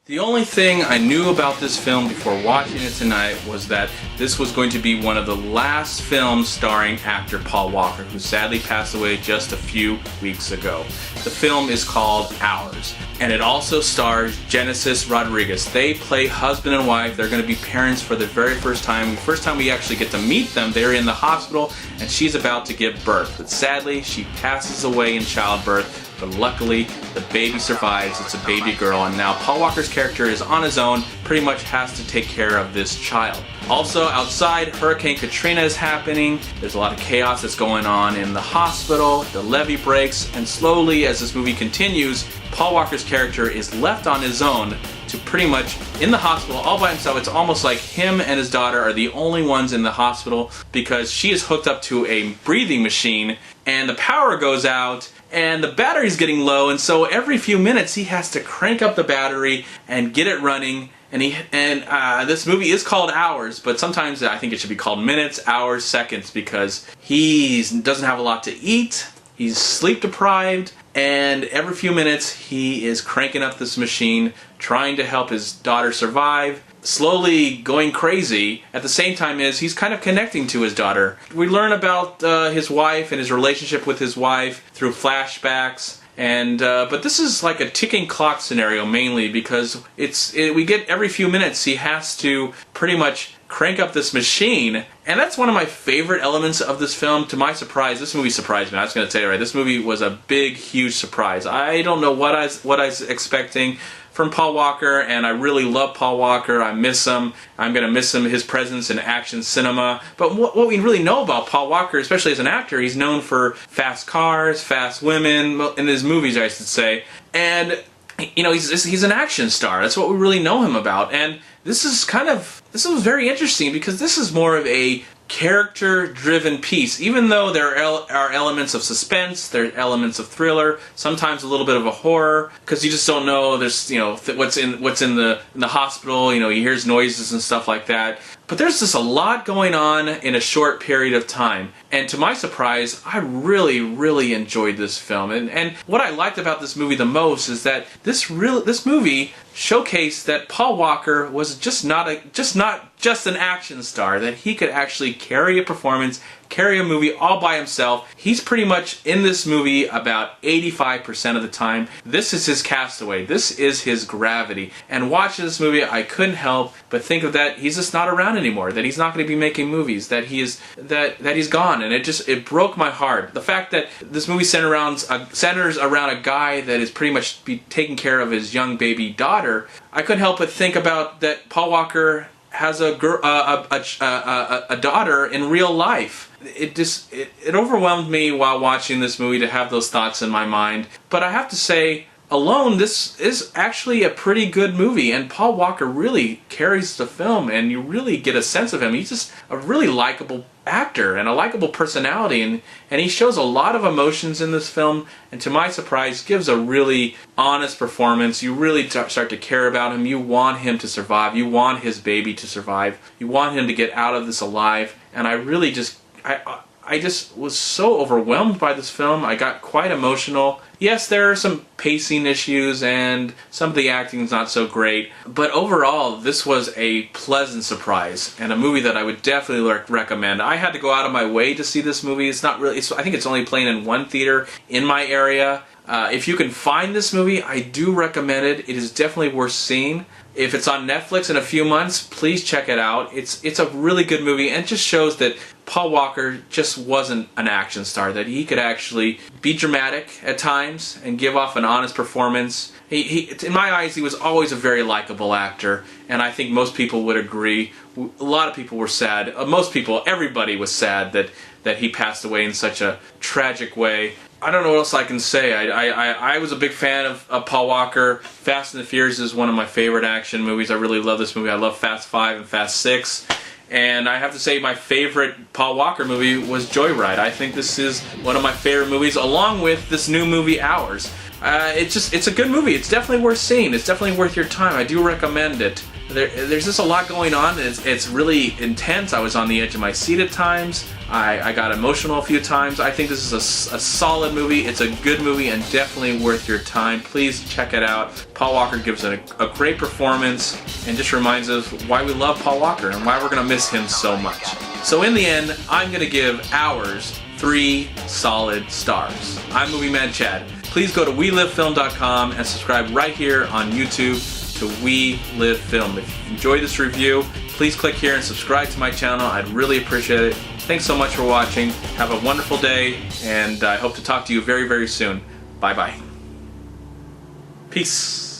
The only thing I knew about this film before watching it tonight was that this was going to be one of the last films starring actor Paul Walker, who sadly passed away just a few weeks ago. The film is called Ours, and it also stars Genesis Rodriguez. They play husband and wife. They're going to be parents for the very first time. The first time we actually get to meet them, they're in the hospital, and she's about to give birth. But sadly, she passes away in childbirth. But luckily, the baby survives. It's a baby girl, and now Paul Walker's character is on his own, pretty much has to take care of this child. Also, outside, Hurricane Katrina is happening. There's a lot of chaos that's going on in the hospital. The levee breaks, and slowly, as this movie continues, Paul Walker's character is left on his own to pretty much in the hospital all by himself. It's almost like him and his daughter are the only ones in the hospital because she is hooked up to a breathing machine and the power goes out and the battery's getting low, and so every few minutes he has to crank up the battery and get it running. And this movie is called Hours, but sometimes I think it should be called Minutes, Hours, Seconds, because he doesn't have a lot to eat, he's sleep deprived, and every few minutes he is cranking up this machine, trying to help his daughter survive, slowly going crazy. At the same time as he's kind of connecting to his daughter. We learn about his wife and his relationship with his wife through flashbacks. But this is like a ticking clock scenario mainly because we get every few minutes he has to pretty much crank up this machine, and that's one of my favorite elements of this film. To my surprise, this movie surprised me. I was going to tell you right, this movie was a big, huge surprise. I don't know what I was expecting from Paul Walker, and I really love Paul Walker. I miss him. I'm going to miss him, his presence in action cinema. But what we really know about Paul Walker, especially as an actor, he's known for fast cars, fast women, in his movies, I should say. And, you know, he's an action star. That's what we really know him about. And this was very interesting because this is more of a character-driven piece. Even though there are elements of suspense, there are elements of thriller, sometimes a little bit of a horror, because you just don't know. There's what's in the hospital. You know, he hears noises and stuff like that. But there's just a lot going on in a short period of time. And to my surprise, I really, really enjoyed this film. And what I liked about this movie the most is that this movie showcased that Paul Walker was just not an action star, that he could actually carry a performance, carry a movie all by himself. He's pretty much in this movie about 85% of the time. This is his castaway. This is his gravity. And watching this movie, I couldn't help but think of that he's just not around anymore, that he's not going to be making movies, that he's gone. And it broke my heart. The fact that this movie centers around a guy that is pretty much taking care of his young baby daughter, I couldn't help but think about that Paul Walker has a daughter in real life. It overwhelmed me while watching this movie to have those thoughts in my mind. But I have to say, alone, this is actually a pretty good movie, and Paul Walker really carries the film, and you really get a sense of him. He's just a really likable actor and a likable personality, and he shows a lot of emotions in this film, and to my surprise gives a really honest performance. You really start to care about him. You want him to survive. You want his baby to survive. You want him to get out of this alive, and I really just I just was so overwhelmed by this film. I got quite emotional. Yes, there are some pacing issues and some of the acting is not so great, but overall this was a pleasant surprise and a movie that I would definitely recommend. I had to go out of my way to see this movie. I think it's only playing in one theater in my area. If you can find this movie, I do recommend it. It is definitely worth seeing. If it's on Netflix in a few months, please check it out. It's a really good movie, and it just shows that Paul Walker just wasn't an action star, that he could actually be dramatic at times and give off an honest performance. In my eyes, he was always a very likable actor, and I think most people would agree. A lot of people were sad. Everybody was sad that he passed away in such a tragic way. I don't know what else I can say. I was a big fan of Paul Walker. Fast and the Furious is one of my favorite action movies. I really love this movie. I love Fast 5 and Fast 6. And I have to say my favorite Paul Walker movie was Joyride. I think this is one of my favorite movies, along with this new movie, Hours. it's a good movie. It's definitely worth seeing. It's definitely worth your time. I do recommend it. There's just a lot going on. It's really intense. I was on the edge of my seat at times. I got emotional a few times. I think this is a solid movie. It's a good movie and definitely worth your time. Please check it out. Paul Walker gives it a great performance and just reminds us why we love Paul Walker and why we're going to miss him so much. So in the end, I'm going to give Hours 3 solid stars. I'm MovieManCHAD. Please go to WeLiveFilm.com and subscribe right here on YouTube to We Live Film. If you enjoyed this review, please click here and subscribe to my channel. I'd really appreciate it. Thanks so much for watching. Have a wonderful day, and I hope to talk to you very, very soon. Bye-bye. Peace.